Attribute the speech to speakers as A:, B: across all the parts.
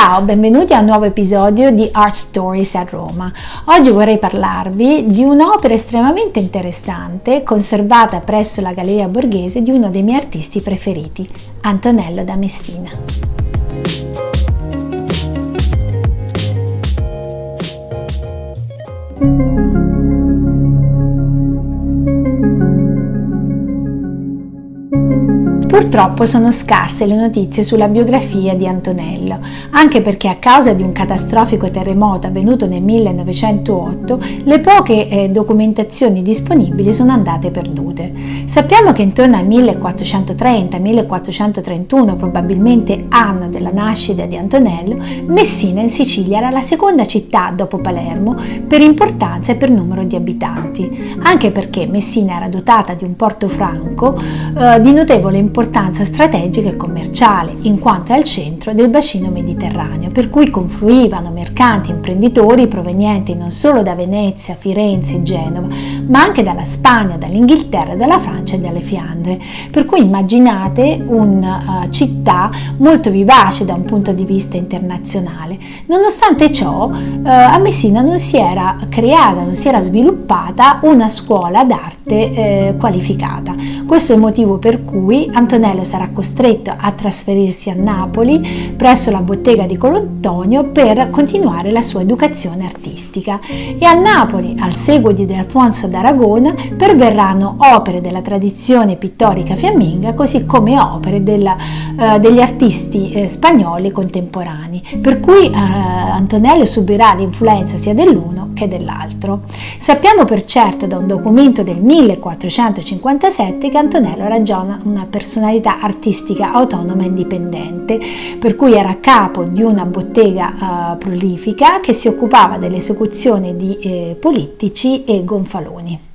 A: Ciao, benvenuti a un nuovo episodio di Art Stories a Roma. Oggi vorrei parlarvi di un'opera estremamente interessante conservata presso la Galleria Borghese di uno dei miei artisti preferiti, Antonello da Messina. Purtroppo sono scarse le notizie sulla biografia di Antonello, anche perché a causa di un catastrofico terremoto avvenuto nel 1908, le poche documentazioni disponibili sono andate perdute. Sappiamo che intorno al 1430-1431, probabilmente anno della nascita di Antonello, Messina in Sicilia era la seconda città dopo Palermo per importanza e per numero di abitanti, anche perché Messina era dotata di un porto franco di notevole importanza strategica e commerciale, in quanto è al centro del bacino mediterraneo, per cui confluivano mercanti e imprenditori provenienti non solo da Venezia, Firenze e Genova, ma anche dalla Spagna, dall'Inghilterra, dalla Francia e dalle Fiandre. Per cui immaginate una città molto vivace da un punto di vista internazionale. Nonostante ciò, a Messina non si era sviluppata una scuola d'arte qualificata. Questo è il motivo per cui Antonello sarà costretto a trasferirsi a Napoli presso la bottega di Colantonio per continuare la sua educazione artistica, e a Napoli, al seguito di Alfonso d'Aragona, perverranno opere della tradizione pittorica fiamminga, così come opere degli artisti spagnoli contemporanei, per cui Antonello subirà l'influenza sia dell'uno che dell'altro. Sappiamo per certo da un documento del 1457 che Antonello era già una personalità artistica autonoma e indipendente, per cui era capo di una bottega prolifica che si occupava dell'esecuzione di polittici e gonfaloni.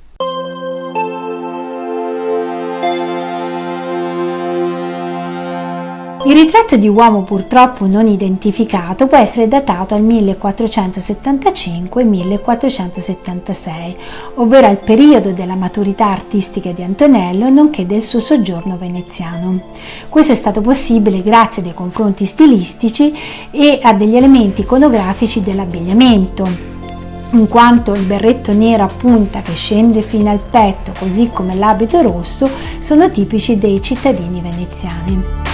A: Il ritratto di uomo purtroppo non identificato può essere datato al 1475-1476, ovvero al periodo della maturità artistica di Antonello, nonché del suo soggiorno veneziano. Questo è stato possibile grazie a dei confronti stilistici e a degli elementi iconografici dell'abbigliamento, in quanto il berretto nero a punta che scende fino al petto, così come l'abito rosso, sono tipici dei cittadini veneziani.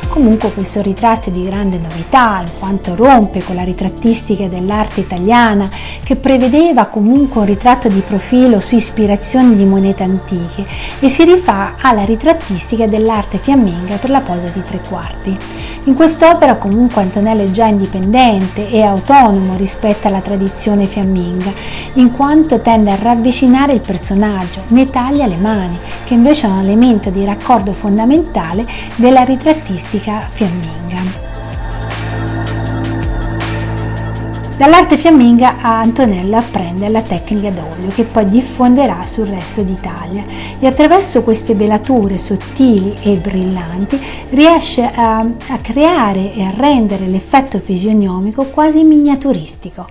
A: Comunque questo ritratto è di grande novità, in quanto rompe con la ritrattistica dell'arte italiana, che prevedeva comunque un ritratto di profilo su ispirazioni di monete antiche, e si rifà alla ritrattistica dell'arte fiamminga per la posa di tre quarti. In quest'opera comunque Antonello è già indipendente e autonomo rispetto alla tradizione fiamminga, in quanto tende a ravvicinare il personaggio, ne taglia le mani, che invece è un elemento di raccordo fondamentale della ritrattistica fiamminga. Dall'arte fiamminga Antonello apprende la tecnica d'olio, che poi diffonderà sul resto d'Italia, e attraverso queste velature sottili e brillanti riesce a creare e a rendere l'effetto fisionomico quasi miniaturistico,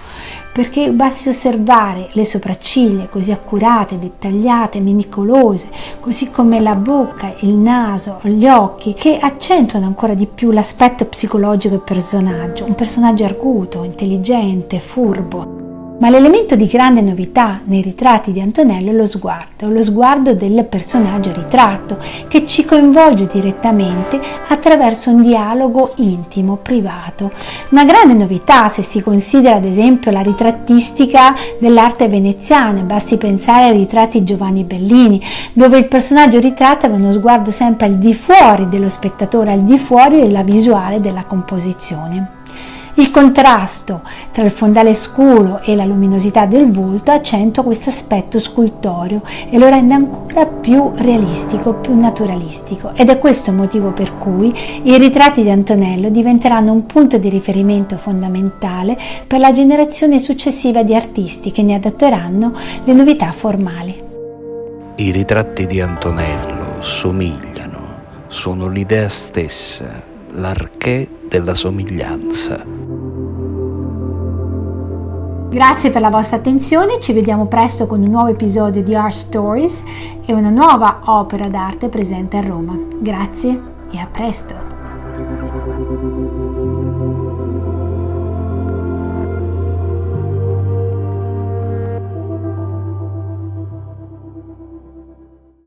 A: perché basti osservare le sopracciglia così accurate, dettagliate, minicolose, così come la bocca, il naso, gli occhi, che accentuano ancora di più l'aspetto psicologico del personaggio, un personaggio arguto, intelligente, furbo. Ma l'elemento di grande novità nei ritratti di Antonello è lo sguardo del personaggio ritratto, che ci coinvolge direttamente attraverso un dialogo intimo, privato. Una grande novità se si considera ad esempio la ritrattistica dell'arte veneziana, basti pensare ai ritratti di Giovanni Bellini, dove il personaggio ritratto aveva uno sguardo sempre al di fuori dello spettatore, al di fuori della visuale della composizione. Il contrasto tra il fondale scuro e la luminosità del volto accentua questo aspetto scultoreo e lo rende ancora più realistico, più naturalistico, ed è questo il motivo per cui i ritratti di Antonello diventeranno un punto di riferimento fondamentale per la generazione successiva di artisti che ne adatteranno le novità formali.
B: I ritratti di Antonello somigliano, sono l'idea stessa, l'archè della somiglianza.
A: Grazie per la vostra attenzione, ci vediamo presto con un nuovo episodio di Art Stories e una nuova opera d'arte presente a Roma. Grazie e a presto!